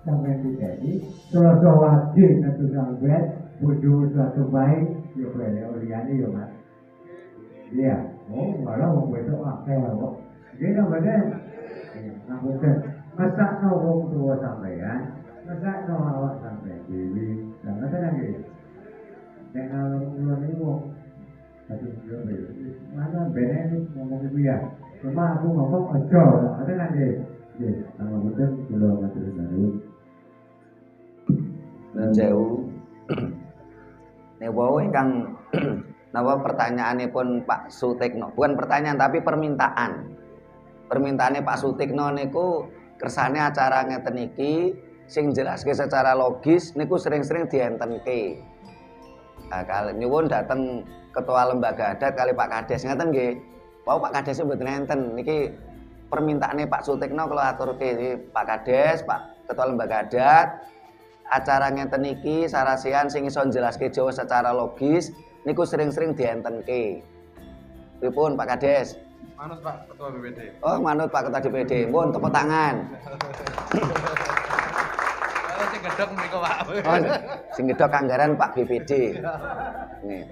Sampai jadi selesai wajib satu sampai bujuk suatu baik yuk boleh uliani yuk mas iya oh malah mau besok akal kok jadi namanya ngapunten masak no wong tua sampean masak no awak sampai dewi dan macam lagi dengan ulun ini wong satu sampai mana benar ngomong itu ya cuma aku ngomong aja ada lagi ya ngapunten kalau matur nuwun Dan jauh. Nek wau ingkang napa pertanyaanipun Pak Sutikno, bukan pertanyaan tapi permintaan. Permintaane Pak Sutikno niku kersane acara ngeten iki sing jelaske secara logis niku sering-sering dientenke. Nah, kalau nyuwun dateng ketua lembaga adat kali Pak Kades ngeten nggih. Wau Pak Kades mboten enten niki permintaane Pak Sutikno kula aturke Pak Kades, Pak Ketua Lembaga Adat. Acara ngeten iki sarasian sing iso njelaske Jawa secara logis niku sering-sering dientenke. Pripun Pak Kades? Manut Pak Ketua BPD. Oh, manut Pak Ketua DPD. Mohon tepuk tangan. Sing gedhok mriku Pak. Oh, sing gedhok anggaran Pak BPD. Nih.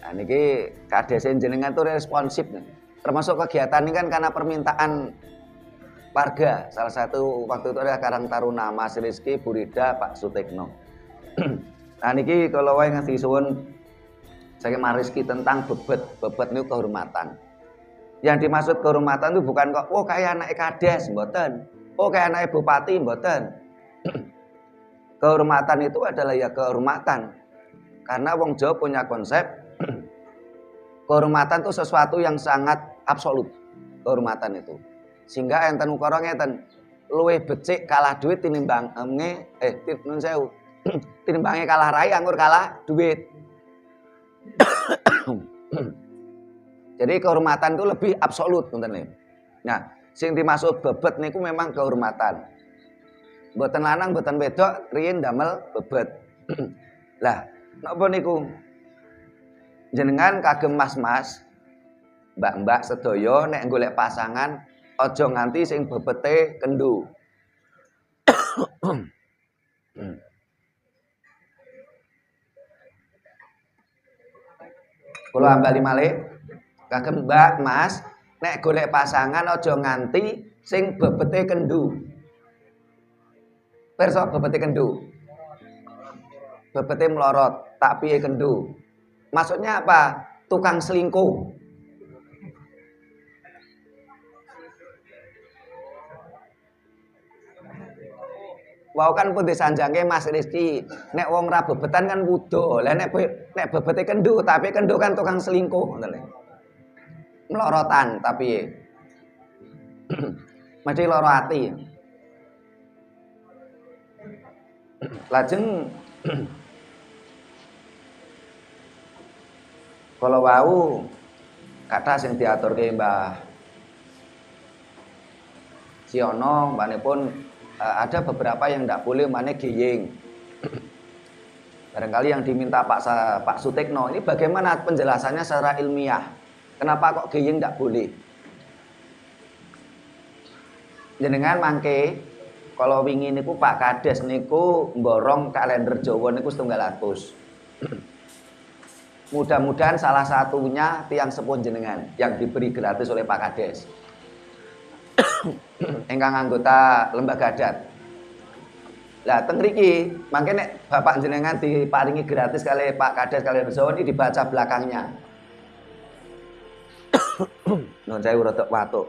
Nah niki Kades jenengan tuh responsif nih. Termasuk kegiatan ini kan karena permintaan warga. Salah satu waktu itu ada Karang Taruna Mas Rizky, Burida, Pak Sutikno. Nah niki kalau wae ngasih suwun saya Mas Rizky tentang bebet. Bebet niku kehormatan. Yang dimaksud kehormatan itu bukan kok oh kayak anak Kades mboten. Oh kayak anak bupati mboten. Kehormatan itu adalah ya kehormatan. Karena wong Jawa punya konsep kehormatan itu sesuatu yang sangat absolut. Kehormatan itu. Sehingga enten ukara ngeten luwih becik kalah duit tinimbang nun sewu tinimbange kalah rai anggur kalah duit. Jadi kehormatan itu lebih absolut ngoten. Nah, sing dimaksud bebet niku memang kehormatan. Mboten lanang mboten wedok riyin damel bebet. Lah, napa niku jenengan kagem mas-mas mbak-mbak sedaya nek golek pasangan aja nganti sing bebete kendu. Kula ambali malih kagem Mbak Mas nek golek pasangan aja nganti sing bebete kendu. Pirsa bebete kendu. Bebete melorot, tak piye kendu. Maksudnya apa? Tukang selingkuh. Wau kan pun disanjange Mas Rizky. Nek wong ra bebetan kan wudo. Lah nek bebete kendu, tapi kendu kan tukang selingkuh ngoten lho. Melorotan tapi mesti loro ati. Lajeng kalau wau kata sing diaturke Mbah Siono, mbaknipun ada beberapa yang tidak boleh mana geying. Barangkali yang diminta Pak Sutekno ini bagaimana penjelasannya secara ilmiah? Kenapa kok geying tidak boleh? Jenengan mangke kalau wingi niku Pak Kades niku mborong kalender Jawa niku 700. Mudah-mudahan salah satunya tiang sepuh jenengan yang diberi gratis oleh Pak Kades. Engkang anggota lembaga adat. Lah teng mriki mangke nek bapak jenengan diparingi gratis kali Pak Kades kali Jawa ini dibaca belakangnya. Nun saya rodok watuk.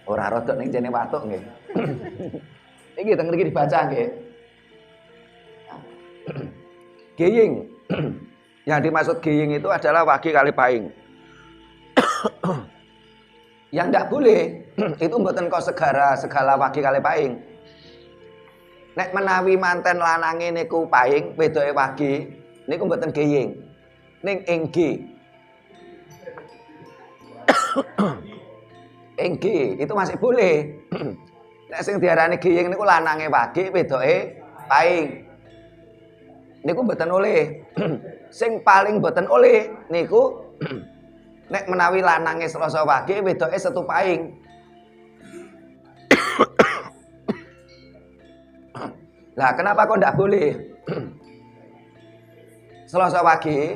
Ora rodok ning jene watuk nggih. Iki teng mriki dibaca nggih. Geying. Yang dimaksud geying itu adalah wagi kali paing. Yang tidak boleh itu mboten kok segala wagi kali paing. Nek menawi manten lanange niku paing, wedoke wagi, niku mboten geying. Ning engge. Engge itu masih boleh. Nek sing diarani geying niku lanange wagi, wedoke paing. Niku mboten oleh. Sing paling mboten oleh niku nek menawi lanange Selasa wage wedoke setu paing. Lah kenapa kok ndak boleh? Selasa wage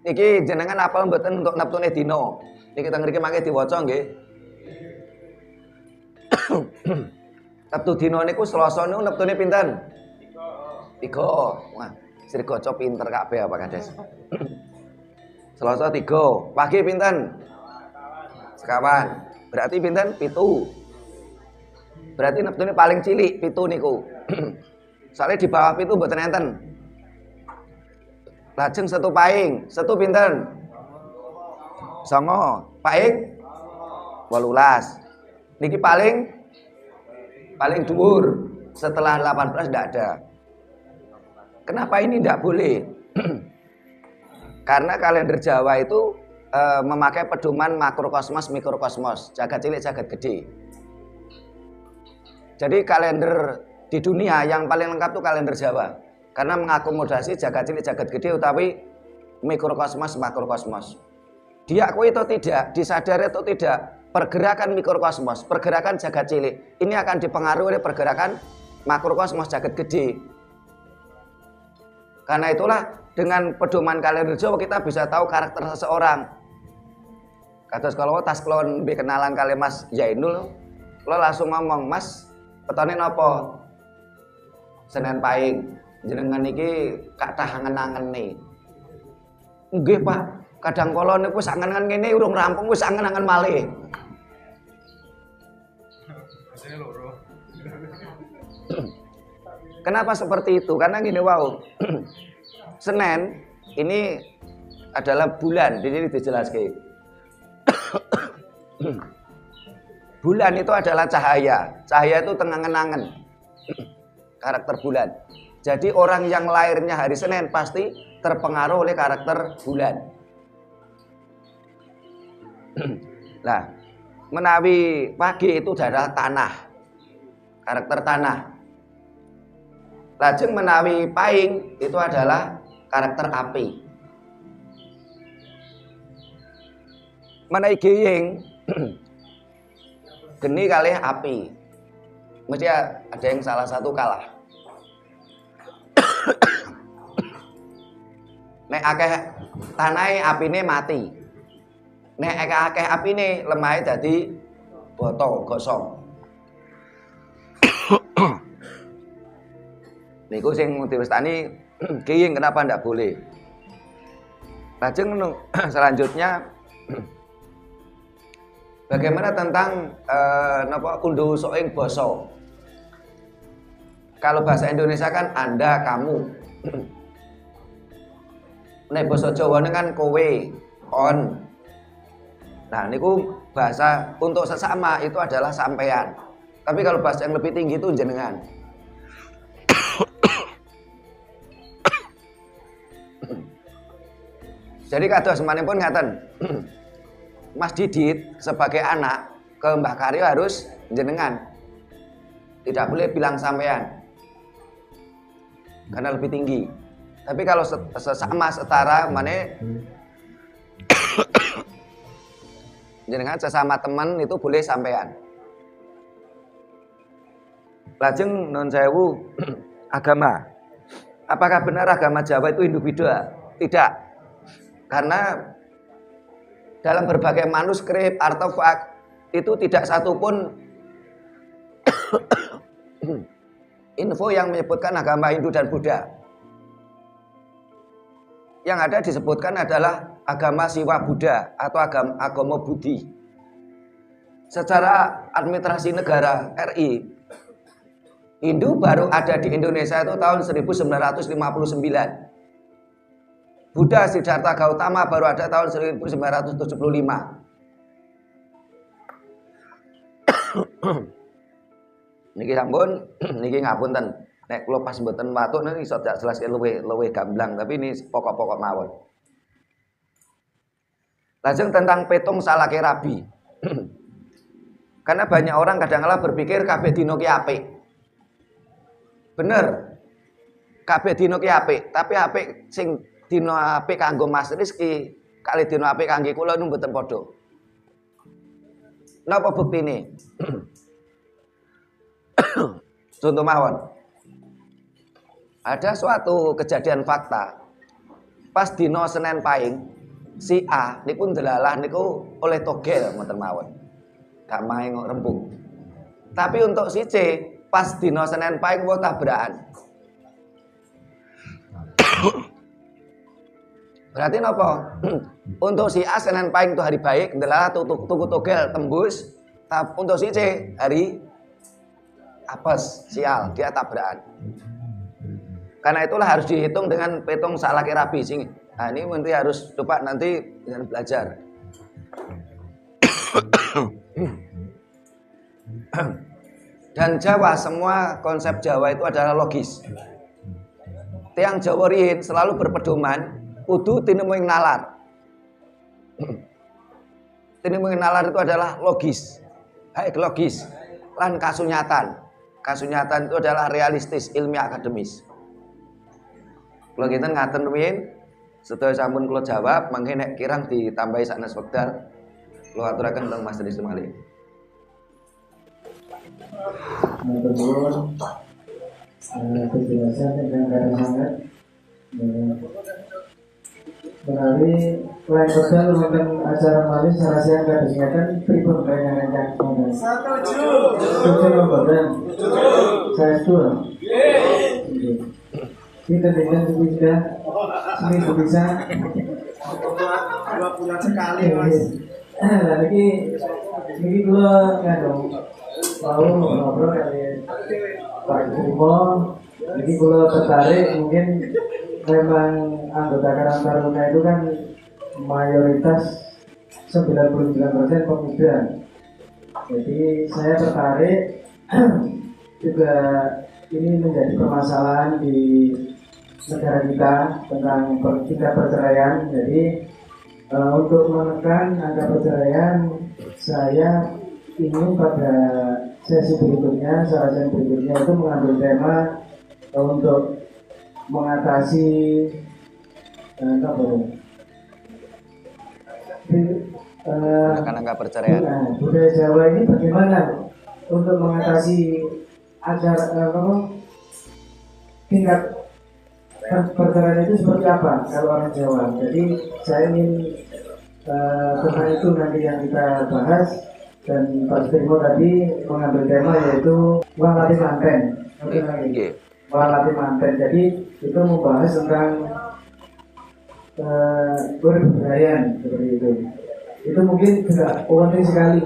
iki jenengan apal mboten untuk neptune dina. Niki teng mriki mangke diwaca nggih. Sabtu dina niku Selasa niku neptune pinten? 3. Wah, Srigaca pinter kabeh apa Kades. Selasa 3, wage pinten? Sekawan. Berarti pinten? 7. Berarti neptune paling cilik 7 niku. Soalnya di bawah 7 mboten enten. Lajeng setu paing, setu pinten? 9. Paing 18. Niki paling dhuwur. Setelah 18 ndak ada. Kenapa ini ndak boleh? Karena kalender Jawa itu memakai pedoman makrokosmos mikrokosmos, jagat cilik jagat gede. Jadi kalender di dunia yang paling lengkap itu kalender Jawa, karena mengakomodasi jagat cilik jagat gede utawi mikrokosmos makrokosmos. Diakui atau tidak, disadari atau tidak, pergerakan mikrokosmos, pergerakan jagat cilik ini akan dipengaruhi oleh pergerakan makrokosmos jagat gede. Karena itulah dengan pedoman kalender Jawa kita bisa tahu karakter seseorang. Kados kalau tas kelon kenalan kali Mas Yainul, lo langsung ngomong, "Mas, petone napa?" Senen Paing. Jenengan iki kathah angen-angene. Nggih, Pak. Kadang kala niku wis angen-angen ngene urung rampung wis angen-angen malih. Kenapa seperti itu? Karena gini wow. Senin ini adalah bulan, di sini dijelaskan. Bulan itu adalah cahaya. Cahaya itu tengangen-angen. Karakter bulan. Jadi orang yang lahirnya hari Senin pasti terpengaruh oleh karakter bulan. Nah, menawi pagi itu adalah tanah. Karakter tanah. Lajeng menawi paing itu adalah karakter api. Menawi geying geni kalih api. Mesti ada yang salah satu kalah. Nek akeh tanahe apine mati. Nek akeh apine lemahe dadi boto gosong. Niku sing diwestani geying kenapa ndak boleh. Lajeng selanjutnya Bagaimana tentang napa unduh soing basa? Kalau bahasa Indonesia kan Anda, kamu. Nek basa Jawa kan kowe, kon. Nah, niku bahasa untuk sesama itu adalah sampean. Tapi kalau bahasa yang lebih tinggi itu jenengan. Jadi kados semanipun ngaten. Mas Didit sebagai anak ke Mbah Karyo harus jenengan. Tidak boleh bilang sampean. Karena lebih tinggi. Tapi kalau sesama setara mane jenengan sesama teman itu boleh sampean. Lajeng nun sewu agama. Apakah benar agama Jawa itu individual? Tidak. Karena dalam berbagai manuskrip, artefak itu tidak satupun info yang menyebutkan agama Hindu dan Buddha. Yang ada disebutkan adalah agama Siwa Buddha atau agama Budi. Secara administrasi negara RI, Hindu baru ada di Indonesia itu tahun 1959. Buddha Siddhartha Gautama baru ada tahun 1975. Niki sampun, niki ngapunten. Nek kula pas mboten watuk niki iso tak jelaske luwih gamblang, tapi ini pokok-pokok mawon. Lajeng tentang petung salake rabi. Karena banyak orang kadang-kala berpikir kabeh dina ki apik. Bener. Kabeh dina ki apik, tapi apik sing dina apik kanggo Mas Rizky kali dina apik kangge kula niku mboten padha. Napa buktine? Contoh mawon. Ada suatu kejadian fakta. Pas dina Senin Pahing, si A niku ndelalah niku oleh togel ngoten mawon. Gak main rempung. Tapi untuk si C, pas dina Senin Pahing kok tabrakan. Berarti napa? Untuk si A Senin Pahing itu hari baik, ndelalah tuku togel tembus. Untuk si C hari apes, sial, dia tabrakan. Karena itulah harus dihitung dengan petung salaki rabi sing. Nah, ini nanti harus coba nanti dengan belajar. Dan Jawa, semua konsep Jawa itu adalah logis. Tiang Jawa riyin selalu berpedoman kudu tinemuing nalar. Tinemuing nalar itu adalah logis. Baik logis lan kasunyatan. Kasunyatan itu adalah realistis, ilmiah akademis. Kalau kita ngaten rumiyin, setelah sampun kula jawab, mangke nek kirang ditambahi sanes wekdal, kula aturaken teng Mas Rizky malih. Menurut penjelasan yang kadang sangat melalui lain wekdal wonten acara malih sarasian kadosnyaken pripun panjenengan ingkang setuju mboten? Saya setuju. Kita dengan sudah seminggu bisa 2 bulan sekali mas. Nah ini dua kan dong. Lalu ngobrol kali Pak Ibu. Jadi kalau tertarik mungkin memang anggota Karang Taruna itu kan mayoritas 99% pemuda. Jadi saya tertarik juga ini menjadi permasalahan di negara kita tentang tingkat perceraian. Jadi untuk menekan angka perceraian, saya ingin pada sesi berikutnya, sarjana berikutnya itu mengambil tema untuk mengatasi angka perceraian. Budaya Jawa ini bagaimana untuk mengatasi agar tingkat perceraian itu seperti apa kalau orang Jawa. Jadi saya ingin tentang itu nanti yang kita bahas, dan Pak Sutimo tadi mengambil tema yaitu uang latih manten. Uang latih manten. Jadi itu membahas tentang berbudayaan seperti itu. Itu mungkin juga penting sekali.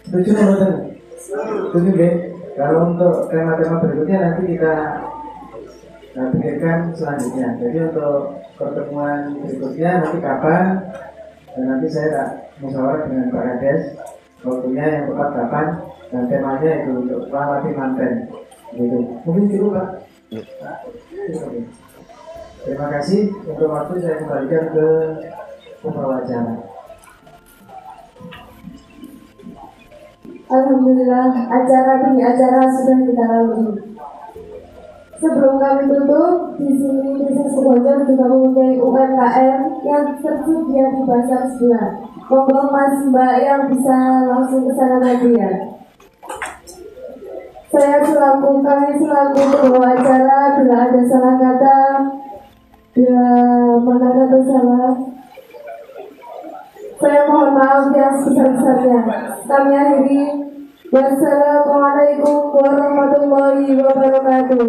Setuju atau setuju deh. Kalau untuk tema-tema berikutnya nanti kita pikirkan selanjutnya. Jadi untuk pertemuan berikutnya nanti kapan, dan nanti saya tak musyawarah dengan Pak Kades waktunya yang tepat kapan, dan temanya itu untuk melamati manten gitu. Mungkin cukup Pak. Terima kasih untuk waktu, saya kembalikan ke pembawacara. Alhamdulillah, acara demi acara sudah kita lalui. Sebelum kami tutup, di sini Desa Sukoharjo juga mempunyai UMKM yang tersedia di pasar sebelah. Monggo Mas Mbak yang bisa langsung ke sana tadi ya. Kami selaku pembawa acara, bila ada salah kata, bila mana kata salah, saya mohon maaf yang sebesar-besarnya. Kami akhiri. Wassalamualaikum warahmatullahi wabarakatuh.